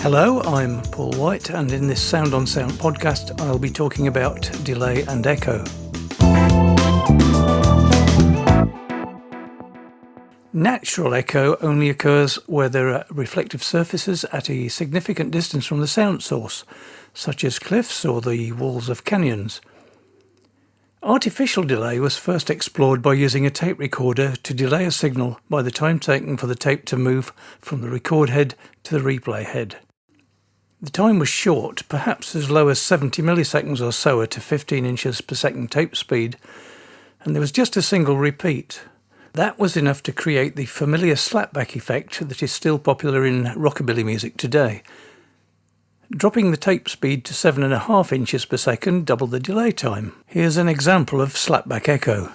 Hello, I'm Paul White, and in this Sound on Sound podcast I'll be talking about delay and echo. Natural echo only occurs where there are reflective surfaces at a significant distance from the sound source, such as cliffs or the walls of canyons. Artificial delay was first explored by using a tape recorder to delay a signal by the time taken for the tape to move from the record head to the replay head. The time was short, perhaps as low as 70 milliseconds or so at a 15 inches per second tape speed, and there was just a single repeat. That was enough to create the familiar slapback effect that is still popular in rockabilly music today. Dropping the tape speed to 7.5 inches per second doubled the delay time. Here's an example of slapback echo.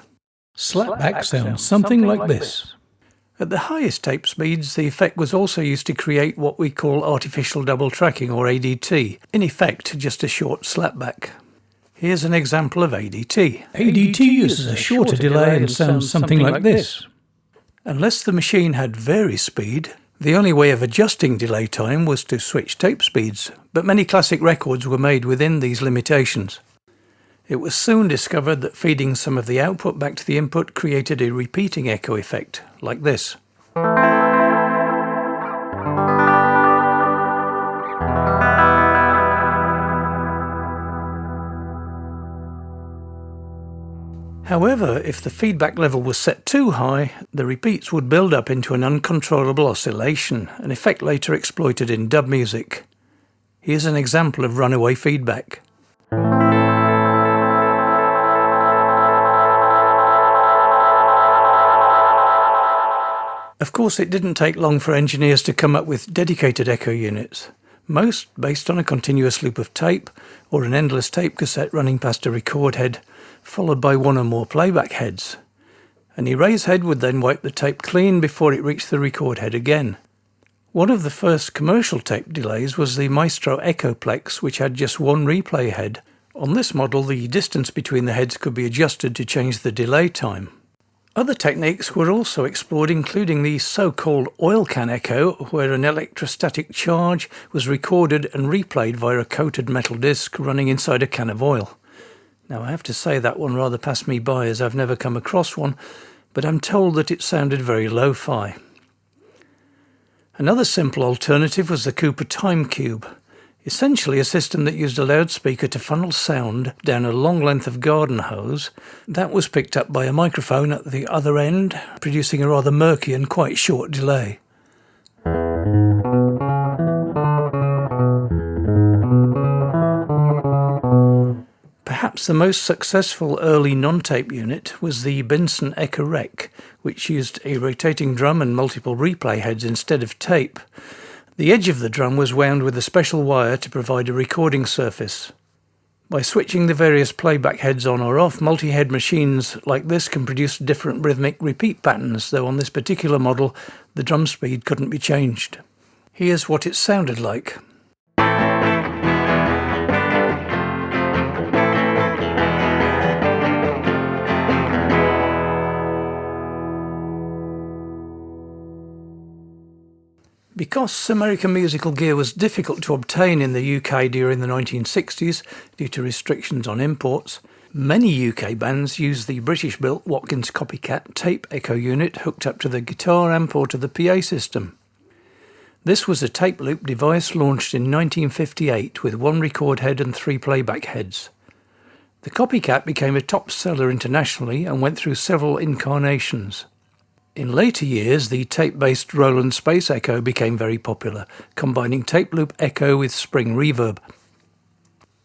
Slapback sounds something like this. At the highest tape speeds, the effect was also used to create what we call artificial double tracking, or ADT, in effect just a short slapback. Here's an example of ADT. ADT uses a shorter delay and sounds something like this. Unless the machine had vari-speed, the only way of adjusting delay time was to switch tape speeds, but many classic records were made within these limitations. It was soon discovered that feeding some of the output back to the input created a repeating echo effect, like this. However, if the feedback level was set too high, the repeats would build up into an uncontrollable oscillation, an effect later exploited in dub music. Here's an example of runaway feedback. Of course, it didn't take long for engineers to come up with dedicated echo units, most based on a continuous loop of tape or an endless tape cassette running past a record head, followed by one or more playback heads. An erase head would then wipe the tape clean before it reached the record head again. One of the first commercial tape delays was the Maestro Echoplex, which had just one replay head. On this model, the distance between the heads could be adjusted to change the delay time. Other techniques were also explored, including the so-called oil can echo, where an electrostatic charge was recorded and replayed via a coated metal disc running inside a can of oil. Now, I have to say that one rather passed me by, as I've never come across one, but I'm told that it sounded very lo-fi. Another simple alternative was the Cooper Time Cube, essentially a system that used a loudspeaker to funnel sound down a long length of garden hose. That was picked up by a microphone at the other end, producing a rather murky and quite short delay. Perhaps the most successful early non-tape unit was the Benson Echo Rec, which used a rotating drum and multiple replay heads instead of tape. The edge of the drum was wound with a special wire to provide a recording surface. By switching the various playback heads on or off, multi-head machines like this can produce different rhythmic repeat patterns, though on this particular model the drum speed couldn't be changed. Here's what it sounded like. Because American musical gear was difficult to obtain in the UK during the 1960s due to restrictions on imports, many UK bands used the British-built Watkins Copycat tape echo unit hooked up to the guitar amp or to the PA system. This was a tape loop device launched in 1958 with one record head and 3 playback heads. The Copycat became a top seller internationally and went through several incarnations. In later years, the tape-based Roland Space Echo became very popular, combining tape loop echo with spring reverb.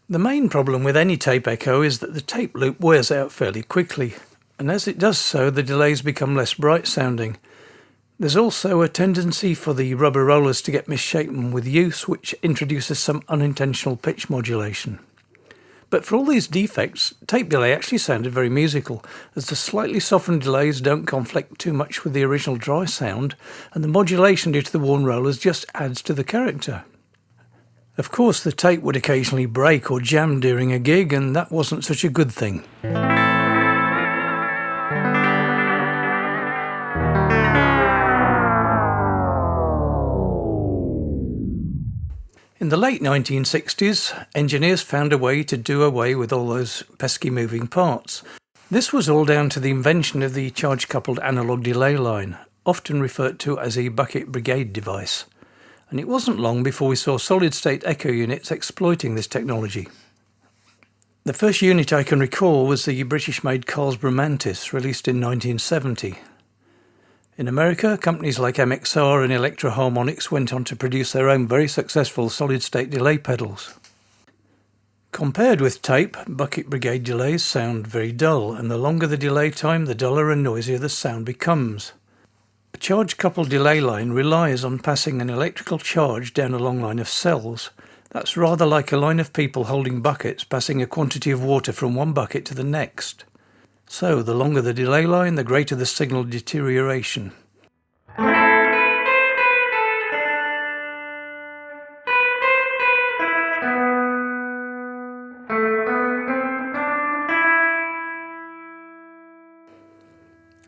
The main problem with any tape echo is that the tape loop wears out fairly quickly, and as it does so, the delays become less bright sounding. There's also a tendency for the rubber rollers to get misshapen with use, which introduces some unintentional pitch modulation. But for all these defects, tape delay actually sounded very musical, as the slightly softened delays don't conflict too much with the original dry sound, and the modulation due to the worn rollers just adds to the character. Of course, the tape would occasionally break or jam during a gig, and that wasn't such a good thing. the late 1960s, engineers found a way to do away with all those pesky moving parts. This was all down to the invention of the charge-coupled analog delay line, often referred to as a bucket brigade device. And it wasn't long before we saw solid-state echo units exploiting this technology. The first unit I can recall was the British-made Carlsborough Mantis, released in 1970. In America, companies like MXR and Electro Harmonics went on to produce their own very successful solid-state delay pedals. Compared with tape, bucket brigade delays sound very dull, and the longer the delay time, the duller and noisier the sound becomes. A charge-coupled delay line relies on passing an electrical charge down a long line of cells. That's rather like a line of people holding buckets passing a quantity of water from one bucket to the next. So, the longer the delay line, the greater the signal deterioration.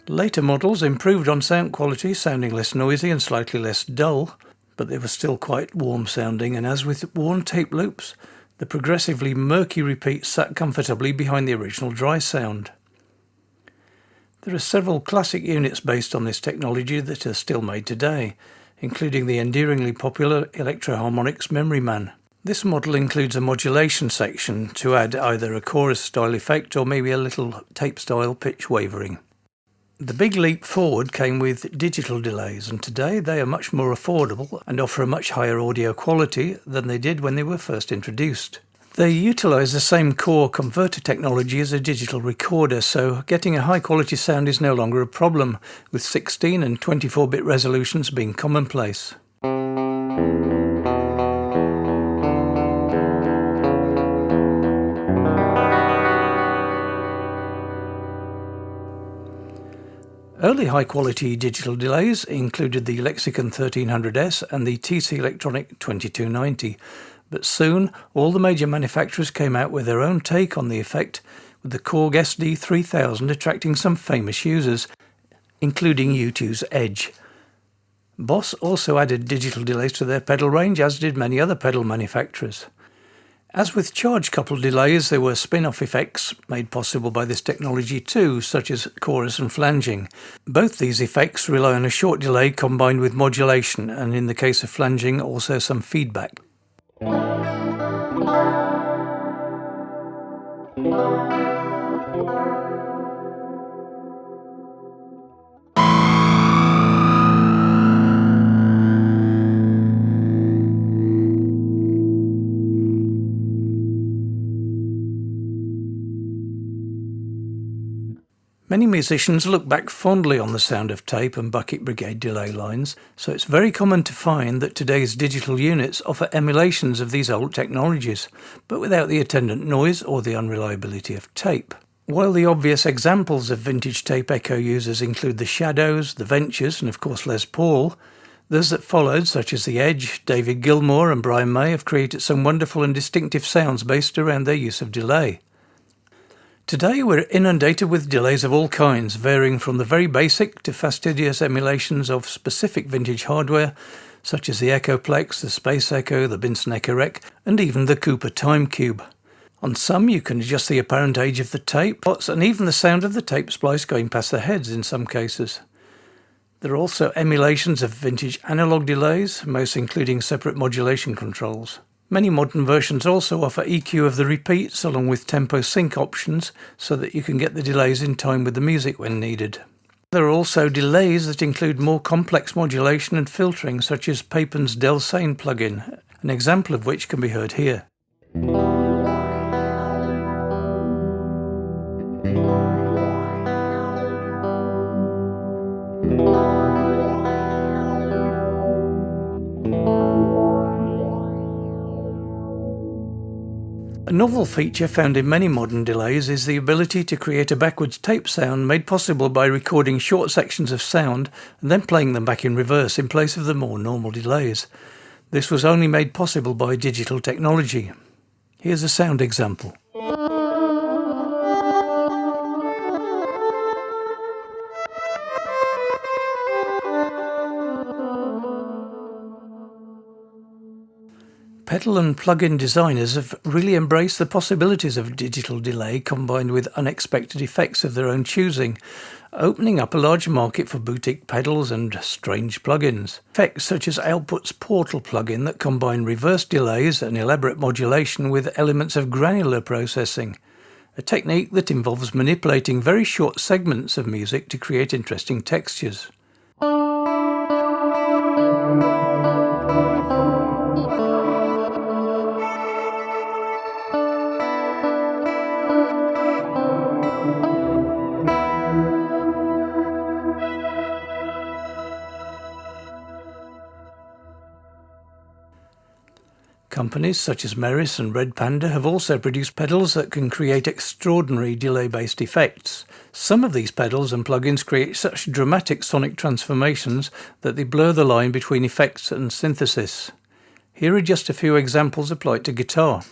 Later models improved on sound quality, sounding less noisy and slightly less dull, but they were still quite warm sounding, and as with worn tape loops, the progressively murky repeats sat comfortably behind the original dry sound. There are several classic units based on this technology that are still made today, including the endearingly popular Electro Harmonics Memory Man. This model includes a modulation section to add either a chorus-style effect or maybe a little tape-style pitch wavering. The big leap forward came with digital delays, and today they are much more affordable and offer a much higher audio quality than they did when they were first introduced. They utilise the same core converter technology as a digital recorder, so getting a high-quality sound is no longer a problem, with 16 and 24-bit resolutions being commonplace. Early high-quality digital delays included the Lexicon 1300S and the TC Electronic 2290, but soon all the major manufacturers came out with their own take on the effect, with the Korg SD3000 attracting some famous users, including U2's Edge. Boss also added digital delays to their pedal range, as did many other pedal manufacturers. As with charge-coupled delays, there were spin-off effects made possible by this technology too, such as chorus and flanging. Both these effects rely on a short delay combined with modulation, and in the case of flanging, also some feedback. Many musicians look back fondly on the sound of tape and bucket brigade delay lines, so it's very common to find that today's digital units offer emulations of these old technologies, but without the attendant noise or the unreliability of tape. While the obvious examples of vintage tape echo users include the Shadows, the Ventures, and of course Les Paul, those that followed, such as the Edge, David Gilmour and Brian May, have created some wonderful and distinctive sounds based around their use of delay. Today we're inundated with delays of all kinds, varying from the very basic to fastidious emulations of specific vintage hardware, such as the Echoplex, the Space Echo, the Binson Echo Rec, and even the Cooper Time Cube. On some you can adjust the apparent age of the tape, and even the sound of the tape splice going past the heads in some cases. There are also emulations of vintage analog delays, most including separate modulation controls. Many modern versions also offer EQ of the repeats along with tempo sync options so that you can get the delays in time with the music when needed. There are also delays that include more complex modulation and filtering, such as Papen's Delsane plugin, an example of which can be heard here. A novel feature found in many modern delays is the ability to create a backwards tape sound made possible by recording short sections of sound and then playing them back in reverse in place of the more normal delays. This was only made possible by digital technology. Here's a sound example. Pedal and plugin designers have really embraced the possibilities of digital delay combined with unexpected effects of their own choosing, opening up a large market for boutique pedals and strange plugins. Effects such as Output's Portal plugin that combine reverse delays and elaborate modulation with elements of granular processing, a technique that involves manipulating very short segments of music to create interesting textures. Companies such as Meris and Red Panda have also produced pedals that can create extraordinary delay-based effects. Some of these pedals and plugins create such dramatic sonic transformations that they blur the line between effects and synthesis. Here are just a few examples applied to guitar.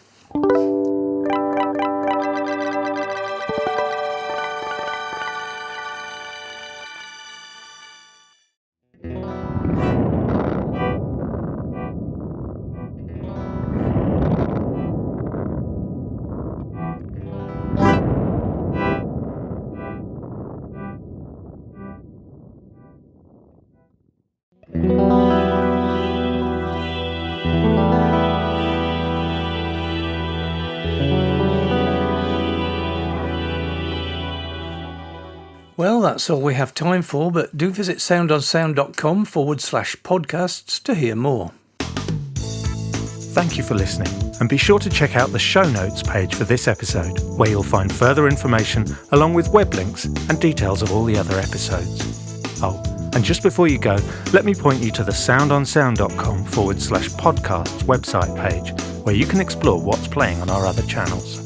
Well, that's all we have time for, but do visit soundonsound.com/podcasts to hear more. Thank you for listening, and be sure to check out the show notes page for this episode, where you'll find further information along with web links and details of all the other episodes. Oh, and just before you go, let me point you to the soundonsound.com/podcasts website page, where you can explore what's playing on our other channels.